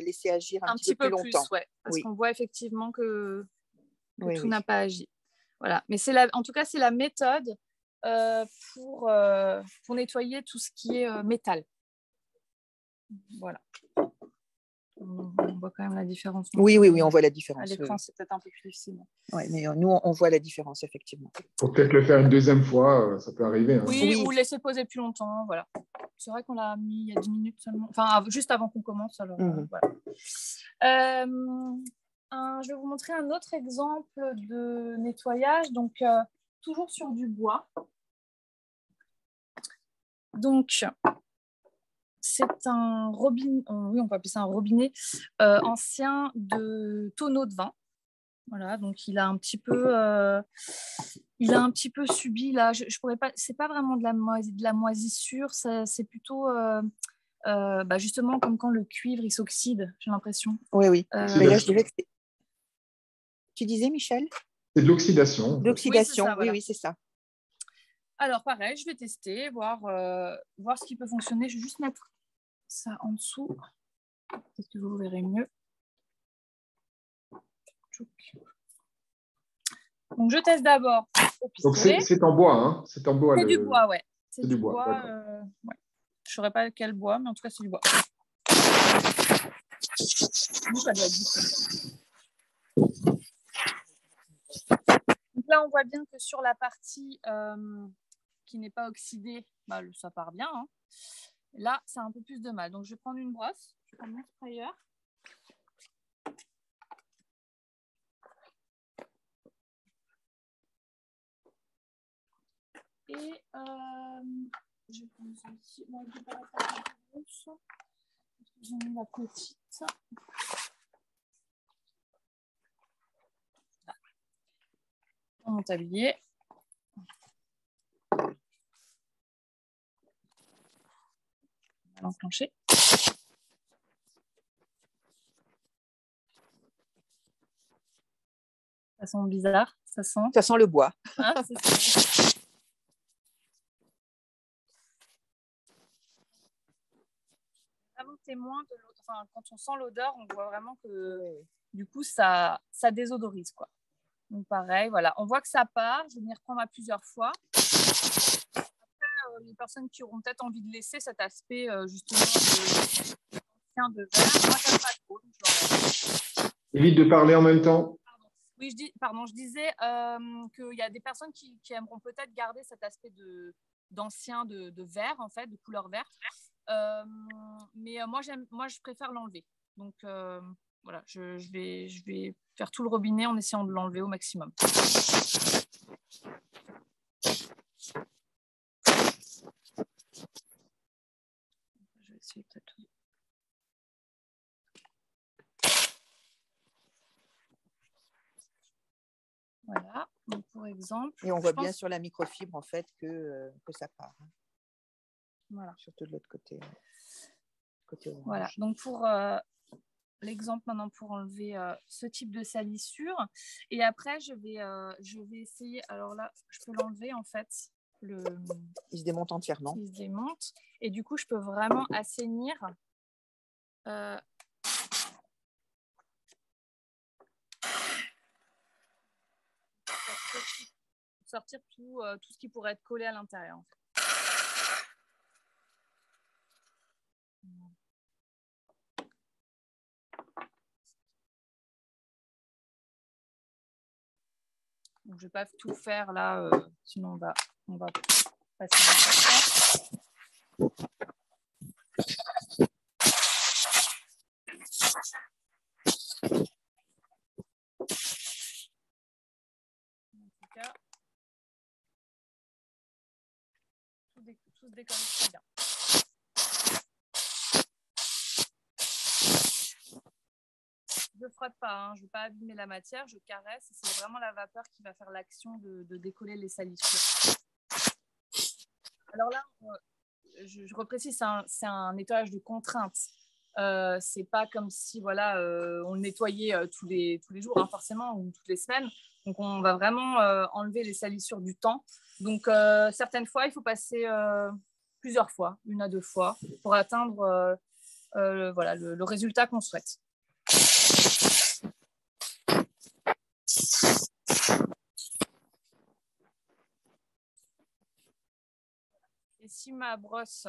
laisser agir un petit peu plus longtemps. Ouais, parce qu'on voit effectivement que tout n'a pas agi. Voilà. Mais en tout cas, c'est la méthode pour nettoyer tout ce qui est métal. Voilà. On voit quand même la différence. Oui, on voit la différence. À l'écran, c'est peut-être un peu plus difficile. Oui, mais nous, on voit la différence, effectivement. Il faut peut-être le faire une deuxième fois, ça peut arriver. Hein. Oui, ou laisser poser plus longtemps. Voilà. C'est vrai qu'on l'a mis il y a 10 minutes seulement. Enfin, juste avant qu'on commence. Alors, voilà. Je vais vous montrer un autre exemple de nettoyage. Donc, toujours sur du bois. Donc, c'est un robinet, oui, on peut appeler ça un robinet ancien de tonneau de vin. Voilà, donc il a un petit peu subi là. Je pourrais pas, c'est pas vraiment de la moisissure, c'est plutôt justement comme quand le cuivre il s'oxyde, j'ai l'impression. Oui. Mais là, je dirais que tu disais, Michel? C'est de l'oxydation. De l'oxydation, oui, voilà. Oui, c'est ça. Alors pareil, je vais tester, voir ce qui peut fonctionner. Je vais juste mettre ça en dessous. Peut-être que vous verrez mieux. Donc je teste d'abord au pistolet. Donc c'est en bois, hein? C'est en bois. C'est du bois, ouais. C'est du bois. Ouais. Je ne saurais pas quel bois, mais en tout cas c'est du bois. Donc, ça doit être difficile. Donc là, on voit bien que sur la partie qui n'est pas oxydée, bah, ça part bien. Hein. Là, ça a un peu plus de mal. Donc, je vais prendre une brosse. Je vais prendre mon sprayer. Et je vais prendre ça ici. Bon, je vais pas la faire la grosse. J'ai mis la petite. Mon tablier. On va l'enclencher. Ça sent bizarre, ça sent. Ça sent le bois. Hein, c'est ça. Vraiment témoin de l'odeur. Enfin, quand on sent l'odeur, on voit vraiment que du coup ça désodorise quoi. Donc pareil, voilà, on voit que ça part. Je vais venir prendre à plusieurs fois. Après, les personnes qui auront peut-être envie de laisser cet aspect justement de verre, moi j'aime pas trop. Donc je Évite de parler en même temps. Oui, je disais qu'il y a des personnes qui aimeront peut-être garder cet aspect d'ancien de vert, en fait, de couleur verte. Mais moi, je préfère l'enlever. Donc, voilà, je vais faire tout le robinet en essayant de l'enlever au maximum. Je vais essayer peut-être. Voilà, donc pour exemple. Et on voit bien sur la microfibre en fait que ça part. Hein. Voilà. Surtout de l'autre côté. Côté orange. Voilà, donc pour l'exemple maintenant pour enlever ce type de salissure. Et après, je vais essayer. Alors là, je peux l'enlever en fait. Il se démonte entièrement. Il se démonte. Et du coup, je peux vraiment assainir. Sortir tout ce qui pourrait être collé à l'intérieur. En fait. Donc, je ne vais pas tout faire là, sinon on va passer le temps. En tout cas, tout se décolle très bien. Je ne frotte pas, hein, je ne veux pas abîmer la matière, je caresse. C'est vraiment la vapeur qui va faire l'action de décoller les salissures. Alors là, je reprécise, c'est un nettoyage de contrainte. C'est pas comme si voilà, on le nettoyait tous les jours, hein, forcément, ou toutes les semaines. Donc, on va vraiment enlever les salissures du temps. Donc, certaines fois, il faut passer plusieurs fois, 1 à 2 fois, pour atteindre voilà, le résultat qu'on souhaite. Et si ma brosse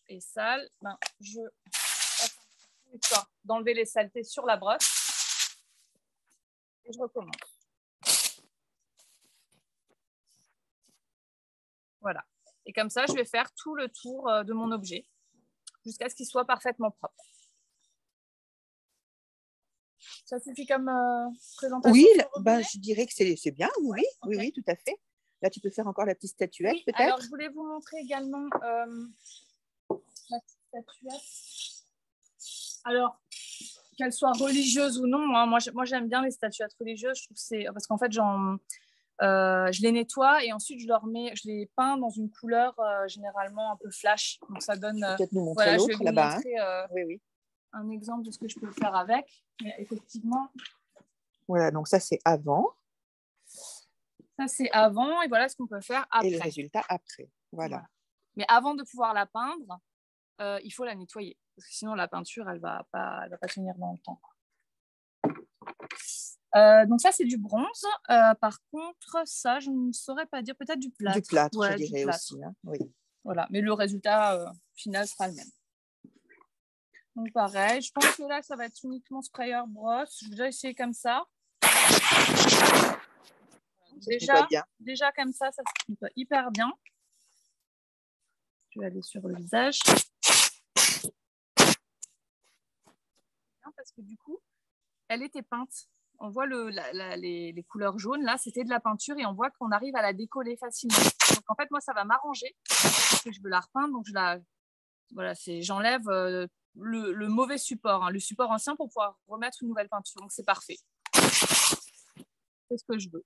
est sale, ben, je passe un petit peu d'enlever les saletés sur la brosse et je recommence. Voilà. Et comme ça, je vais faire tout le tour de mon objet jusqu'à ce qu'il soit parfaitement propre. Ça suffit comme présentation? Oui, je dirais que c'est bien, oui, okay. oui, tout à fait. Là, tu peux faire encore la petite statuette, oui, peut-être. Alors, je voulais vous montrer également la petite statuette. Alors, qu'elle soit religieuse ou non, hein, moi j'aime bien les statuettes religieuses. Je trouve que c'est parce qu'en fait, je les nettoie et ensuite je les peins dans une couleur généralement un peu flash. Donc, ça donne. Peut-être nous montrer l'autre là-bas. Oui. Un exemple de ce que je peux faire avec. Mais effectivement. Voilà, donc ça c'est avant. Ça c'est avant et voilà ce qu'on peut faire après. Et le résultat après. Voilà. Mais avant de pouvoir la peindre, il faut la nettoyer parce que sinon la peinture elle va pas tenir dans le temps. Donc ça c'est du bronze. Par contre ça je ne saurais pas dire, peut-être du plâtre. Du plâtre, je dirais aussi. Hein. Oui. Voilà, mais le résultat final sera le même. Donc pareil, je pense que là, ça va être uniquement sprayer brosse. Je vais déjà essayer comme ça. Déjà comme ça se nettoie hyper bien. Je vais aller sur le visage. Parce que du coup, elle était peinte. On voit les couleurs jaunes. Là, c'était de la peinture et on voit qu'on arrive à la décoller facilement. Donc en fait, moi, ça va m'arranger parce que je veux la repeindre. Donc j'enlève le mauvais support, le support ancien pour pouvoir remettre une nouvelle peinture. Donc c'est parfait. C'est ce que je veux.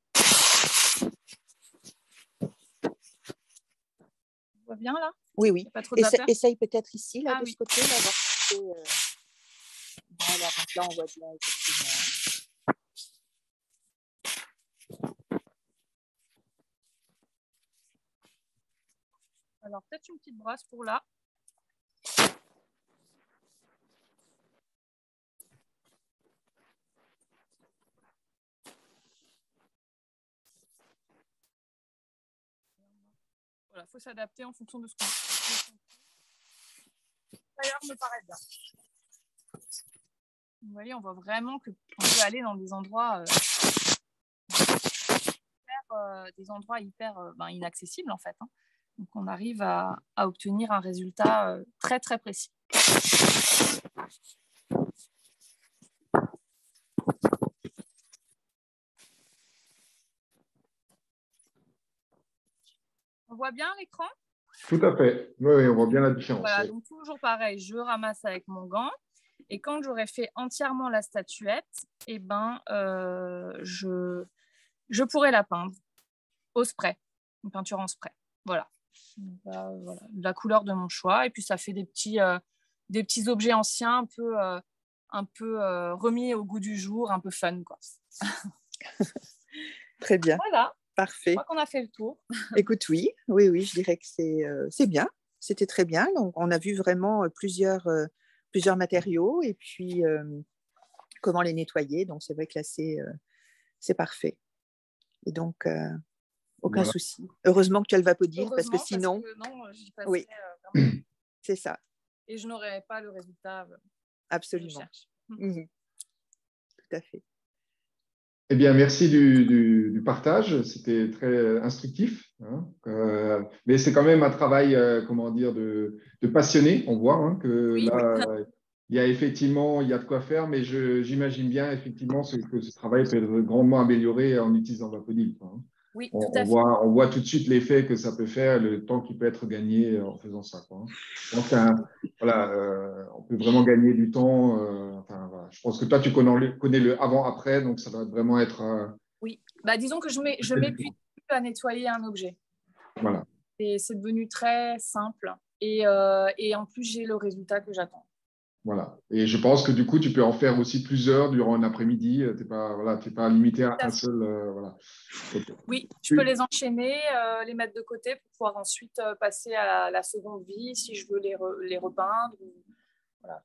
On voit bien là? Oui. Pas trop de vapeur. Essaye peut-être ici, là, de oui. ce côté. Là, voilà, donc là, on voit bien effectivement. Alors, peut-être une petite brosse pour là. Voilà, il faut s'adapter en fonction de ce qu'on veut. D'ailleurs, me paraît bien. Vous voyez, on voit vraiment qu'on peut aller dans des endroits hyper inaccessibles en fait. Donc, on arrive à obtenir un résultat très, très précis. On voit bien l'écran? Tout à fait. Oui, on voit bien la différence. Voilà, donc toujours pareil, je ramasse avec mon gant. Et quand j'aurai fait entièrement la statuette, je pourrai la peindre au spray, une peinture en spray. Voilà. Voilà, la couleur de mon choix. Et puis, ça fait des petits objets anciens un peu remis au goût du jour, un peu fun, quoi. Très bien. Voilà. Parfait. Je crois qu'on a fait le tour. Écoute, oui, je dirais que c'est bien. C'était très bien. Donc, on a vu vraiment plusieurs matériaux et puis comment les nettoyer. Donc, c'est vrai que là, c'est parfait. Et donc, aucun souci. Heureusement que tu as le Vapodil parce que sinon… non, j'y passerais, oui, c'est ça. Et je n'aurais pas le résultat absolument. que je cherche. Tout à fait. Eh bien, merci du partage. C'était très instructif. Mais c'est quand même un travail, comment dire, de passionné. On voit que là, il y a effectivement, il y a de quoi faire, mais j'imagine bien effectivement que ce travail peut être grandement amélioré en utilisant Vapodil. Oui, on, tout à fait. on voit tout de suite l'effet que ça peut faire, le temps qui peut être gagné en faisant ça. Je pense on peut vraiment gagner du temps. Voilà. Je pense que toi, tu connais le avant-après, donc ça doit vraiment être… Oui, disons que je m'épuise plus à nettoyer un objet. Voilà. Et c'est devenu très simple. Et en plus, j'ai le résultat que j'attends. Voilà. Et je pense que du coup, tu peux en faire aussi plusieurs durant un après-midi. Tu n'es pas limité à un seul. Voilà. Oui, je peux les enchaîner, les mettre de côté pour pouvoir ensuite passer à la seconde vie si je veux les repeindre. Voilà.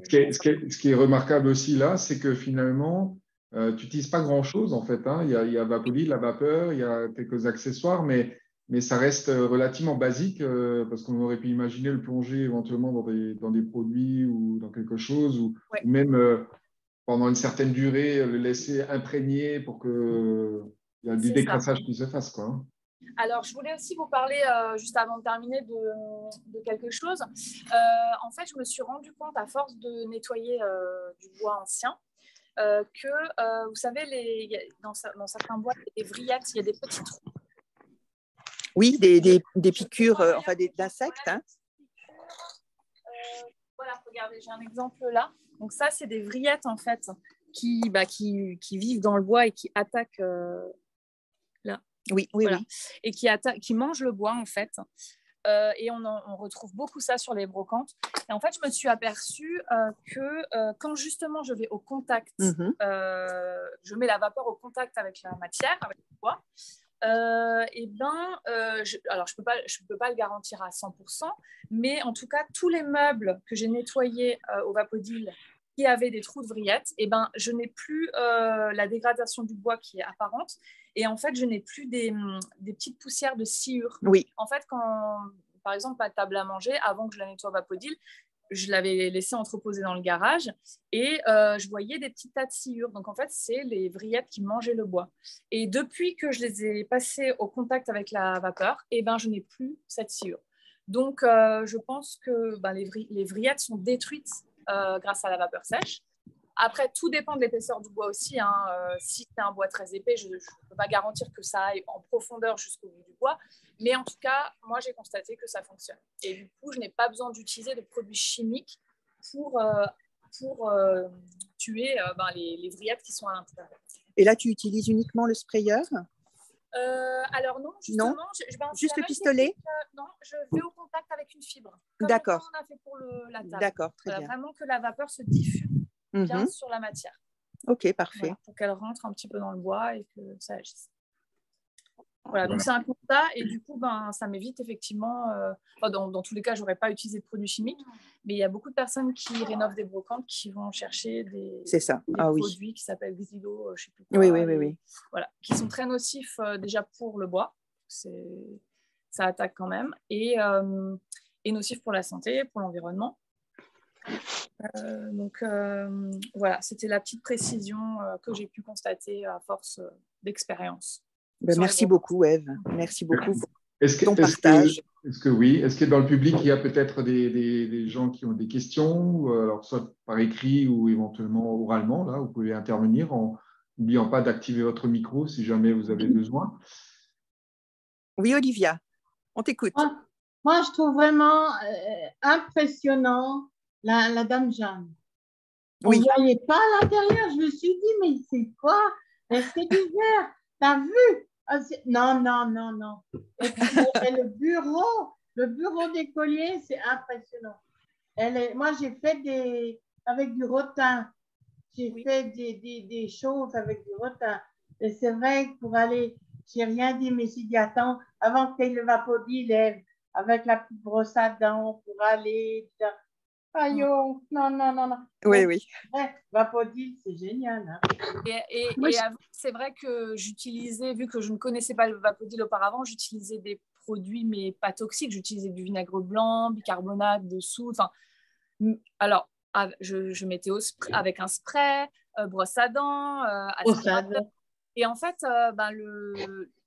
Ce qui est remarquable aussi là, c'est que finalement, tu n'utilises pas grand-chose en fait. Il y a Vapodil, la vapeur, il y a quelques accessoires, mais ça reste relativement basique parce qu'on aurait pu imaginer le plonger éventuellement dans des produits ou dans quelque chose ou même pendant une certaine durée le laisser imprégner pour qu'il y ait du décrassage qui se fasse, quoi. Alors, je voulais aussi vous parler, juste avant de terminer, de quelque chose. En fait, je me suis rendu compte, à force de nettoyer du bois ancien, que, vous savez, dans certains bois, il y a des vrillettes, il y a des petits trous. Oui, des piqûres, d'insectes. Voilà, regardez, j'ai un exemple là. Donc ça, c'est des vrillettes, en fait, qui vivent dans le bois et qui attaquent… là. Oui. Et qui mangent le bois, en fait. Et on retrouve beaucoup ça sur les brocantes. Et en fait, je me suis aperçue que quand justement je vais au contact, je mets la vapeur au contact avec la matière, avec le bois, alors je peux pas le garantir à 100%, mais en tout cas, tous les meubles que j'ai nettoyés au Vapodil qui avaient des trous de vrillettes, je n'ai plus la dégradation du bois qui est apparente. Et en fait, je n'ai plus des petites poussières de sciure. Oui. En fait, quand, par exemple, ma table à manger, avant que je la nettoie au Vapodil, je l'avais laissé entreposer dans le garage et je voyais des petits tas de sciures. Donc, en fait, c'est les vrillettes qui mangeaient le bois. Et depuis que je les ai passées au contact avec la vapeur, eh ben, je n'ai plus cette sciure. Donc, je pense que les vrillettes sont détruites grâce à la vapeur sèche. Après, tout dépend de l'épaisseur du bois aussi. Hein. Si c'est un bois très épais, je ne peux pas garantir que ça aille en profondeur jusqu'au bout du bois. Mais en tout cas, moi, j'ai constaté que ça fonctionne. Et du coup, je n'ai pas besoin d'utiliser de produits chimiques pour tuer les vrillettes qui sont à l'intérieur. Et là, tu utilises uniquement le sprayer? Alors non, justement. Non, juste le pistolet? Non, je vais au contact avec une fibre. D'accord. Comme on a fait pour la table. D'accord, très bien. Vraiment que la vapeur se diffuse bien sur la matière. Ok, parfait. Voilà, pour qu'elle rentre un petit peu dans le bois et que ça agisse. Voilà, donc c'est un constat et du coup, ça m'évite effectivement, dans tous les cas, je n'aurais pas utilisé de produits chimiques, mais il y a beaucoup de personnes qui rénovent des brocantes qui vont chercher des produits qui s'appellent Xylo, je ne sais plus quoi. Oui. Voilà, qui sont très nocifs déjà pour le bois, ça attaque quand même, et nocifs pour la santé, pour l'environnement. Voilà, c'était la petite précision que j'ai pu constater à force d'expérience. Merci beaucoup, Ève. Merci beaucoup pour ton partage. Est-ce que dans le public, il y a peut-être des gens qui ont des questions, alors soit par écrit ou éventuellement oralement, là, vous pouvez intervenir en n'oubliant pas d'activer votre micro si jamais vous avez besoin. Oui, Olivia, on t'écoute. Moi, je trouve vraiment impressionnant la Dame Jeanne. On ne voyait pas à l'intérieur. Je me suis dit, mais c'est quoi? C'est du verre. T'as vu? Non. Et le bureau d'écolier, c'est impressionnant. Moi, j'ai fait avec du rotin. J'ai fait des choses avec du rotin. Et c'est vrai que pour aller, j'ai rien dit, mais j'ai dit, attends, avant que tu aies le Vapodil, avec la petite brosse à dents pour aller. Aïe, non. Oui. Ouais, Vapodil, c'est génial. Hein. Et c'est vrai que j'utilisais, vu que je ne connaissais pas le Vapodil auparavant, j'utilisais des produits, mais pas toxiques. J'utilisais du vinaigre blanc, bicarbonate de soude. Alors, je mettais avec un spray, brosse à dents, aspirateur. Et en fait,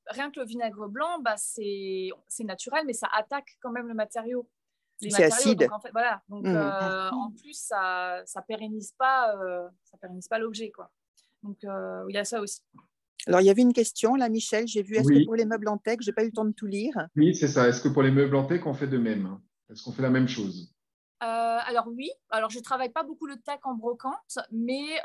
rien que le vinaigre blanc, c'est naturel, mais ça attaque quand même le matériau. C'est acide. Donc, en fait, voilà. Donc, en plus, ça pérennise pas l'objet, quoi. Donc, il y a ça aussi. Alors, il y avait une question, là, Michel, j'ai vu, est-ce que pour les meubles en teck, je n'ai pas eu le temps de tout lire? Oui, c'est ça. Est-ce que pour les meubles en teck, on fait de même? Est-ce qu'on fait la même chose? Alors oui, je ne travaille pas beaucoup le teck en brocante, mais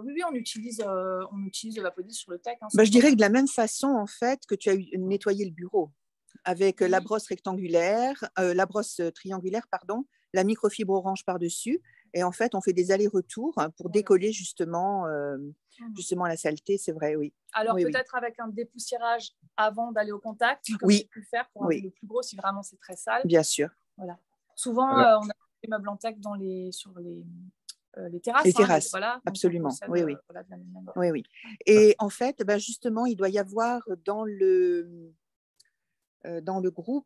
oui, on utilise le Vapodil sur le teck. Hein, je dirais que de la même façon, en fait, que tu as nettoyé le bureau avec la brosse rectangulaire, la brosse triangulaire, pardon, la microfibre orange par-dessus. Et en fait, on fait des allers-retours pour décoller justement la saleté, c'est vrai, oui. Alors peut-être avec un dépoussiérage avant d'aller au contact, comme j'ai pu le faire pour le plus gros, si vraiment c'est très sale. Bien sûr. Voilà. Souvent, on a des meubles en teck sur les terrasses. Les terrasses, voilà, absolument. Oui. Et en fait, justement, il doit y avoir dans le groupe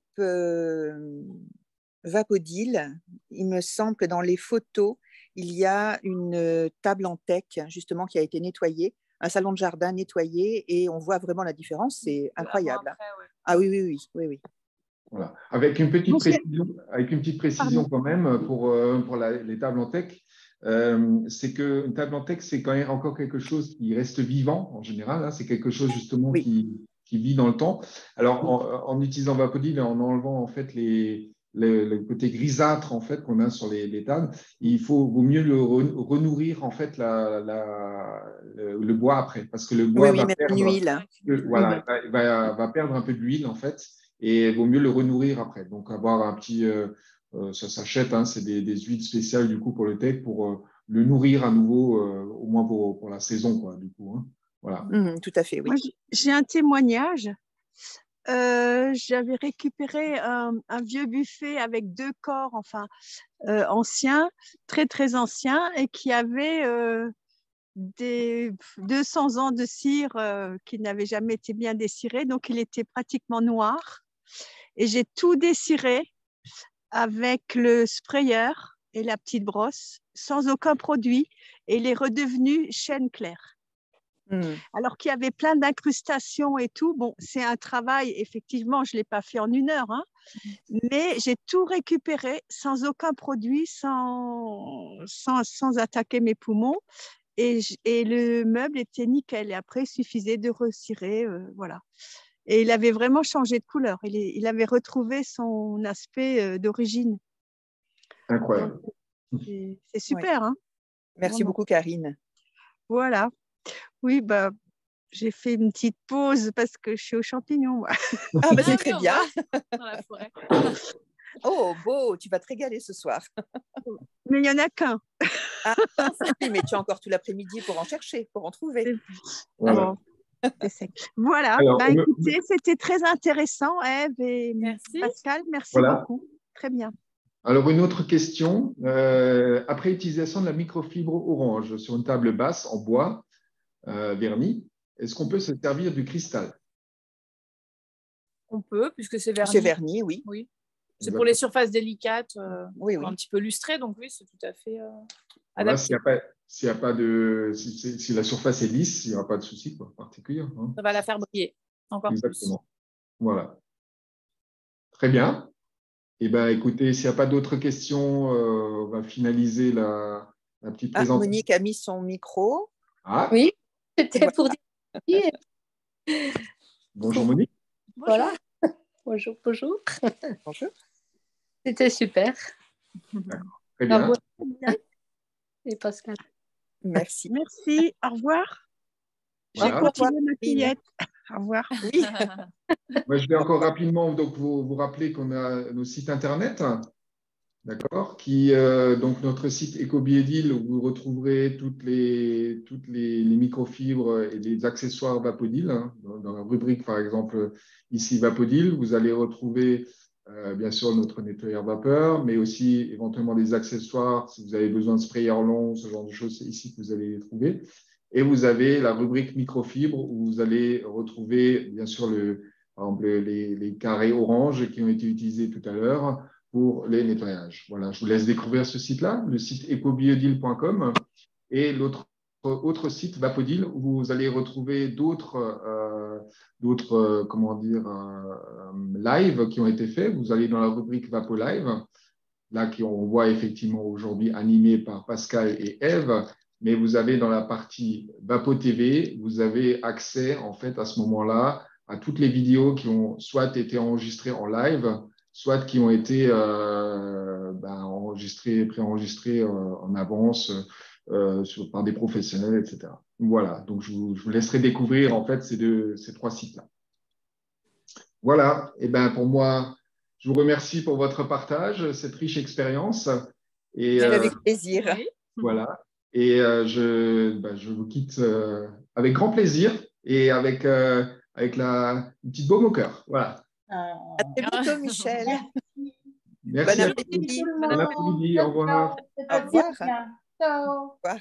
Vapodil, il me semble que dans les photos, il y a une table en teck, justement, qui a été nettoyée, un salon de jardin nettoyé, et on voit vraiment la différence, c'est incroyable. Après, Ah oui. Voilà. Avec une petite précision quand même pour les tables en teck, c'est qu'une table en teck, c'est quand même encore quelque chose qui reste vivant en général. Hein, c'est quelque chose justement qui vit dans le temps. Alors, en utilisant Vapodil et en enlevant en fait le côté grisâtre en fait qu'on a sur les tables, vaut mieux le renourrir en fait le bois après, parce que le bois va perdre l'huile. Va perdre un peu d'huile en fait. Et il vaut mieux le renourrir après. Donc, avoir un petit… ça s'achète, hein, c'est des huiles spéciales du coup pour le teck, pour le nourrir à nouveau, au moins pour la saison, quoi, du coup. Hein. Voilà. Tout à fait, oui. Moi, j'ai un témoignage. J'avais récupéré un vieux buffet avec 2 corps, anciens, très, très anciens, et qui avait des 200 ans de cire qui n'avait jamais été bien dessiré. Donc, il était pratiquement noir. Et j'ai tout dessiré avec le sprayer et la petite brosse sans aucun produit et il est redevenu chêne clair. Alors qu'il y avait plein d'incrustations et tout. Bon, c'est un travail, effectivement, je ne l'ai pas fait en 1 heure, hein, mais j'ai tout récupéré sans aucun produit, sans attaquer mes poumons. Et le meuble était nickel. Et après, il suffisait de recirer, voilà. Et il avait vraiment changé de couleur. Il avait retrouvé son aspect d'origine. Incroyable. C'est super. Hein, merci beaucoup, Karine. Voilà. Oui, bah, j'ai fait une petite pause parce que je suis aux champignons. Moi. Ah, bah, c'est très bien. Dans la forêt. Oh, beau, tu vas te régaler ce soir. Mais il n'y en a qu'un. Ah, oui, mais tu as encore tout l'après-midi pour en chercher, pour en trouver. Voilà. Voilà. Alors, bah, écoutez, c'était très intéressant, Ève et Merci. Pascal. Merci voilà. beaucoup. Très bien. Alors, une autre question. Après utilisation de la microfibre orange sur une table basse en bois verni, est-ce qu'on peut se servir du cristal? On peut, puisque c'est verni. C'est verni, oui. Oui. C'est pour les surfaces délicates, oui. un petit peu lustrées, donc oui, c'est tout à fait Voilà, adapté. si la surface est lisse, il n'y aura pas de souci particulier. Hein. Ça va la faire briller encore Exactement. Plus. Voilà. Très bien. Eh bien, écoutez, s'il n'y a pas d'autres questions, on va finaliser la petite présentation. Monique a mis son micro. Ah. Oui, c'était pour dire. Bonjour Monique. Voilà. Bonjour. Bonjour. C'était super. Très bien. Et Pascal. Merci. Merci. Au revoir. Voilà. J'ai continué ma fillette. Au revoir. Oui. Moi, je vais encore rapidement donc, vous rappeler qu'on a nos sites internet, d'accord, donc notre site Ecobiedil où vous retrouverez toutes les microfibres et les accessoires Vapodil. Hein, dans la rubrique, par exemple, ici Vapodil, vous allez retrouver bien sûr notre nettoyeur vapeur, mais aussi éventuellement des accessoires si vous avez besoin de sprayers longs, ce genre de choses, c'est ici que vous allez les trouver. Et vous avez la rubrique microfibres où vous allez retrouver bien sûr par exemple, les carrés orange qui ont été utilisés tout à l'heure pour les nettoyages. Voilà, je vous laisse découvrir ce site-là, le site ecobiodil.com et autre site Vapodil où vous allez retrouver d'autres lives qui ont été faits. Vous allez dans la rubrique Vapo Live, là qu'on voit effectivement aujourd'hui animé par Pascal et Ève. Mais vous avez dans la partie Vapo TV, vous avez accès en fait à ce moment-là à toutes les vidéos qui ont soit été enregistrées en live, soit qui ont été préenregistrées en avance par des professionnels, etc. Voilà, donc je vous laisserai découvrir en fait ces 3 sites-là. Voilà, et ben pour moi, je vous remercie pour votre partage, cette riche expérience. Et avec plaisir. Voilà. Et je vous quitte avec grand plaisir et avec une petite baume au cœur. Voilà. À très bientôt, Michel. Merci. Bon appétit. Bon après-midi. Au revoir. Au revoir. Au revoir.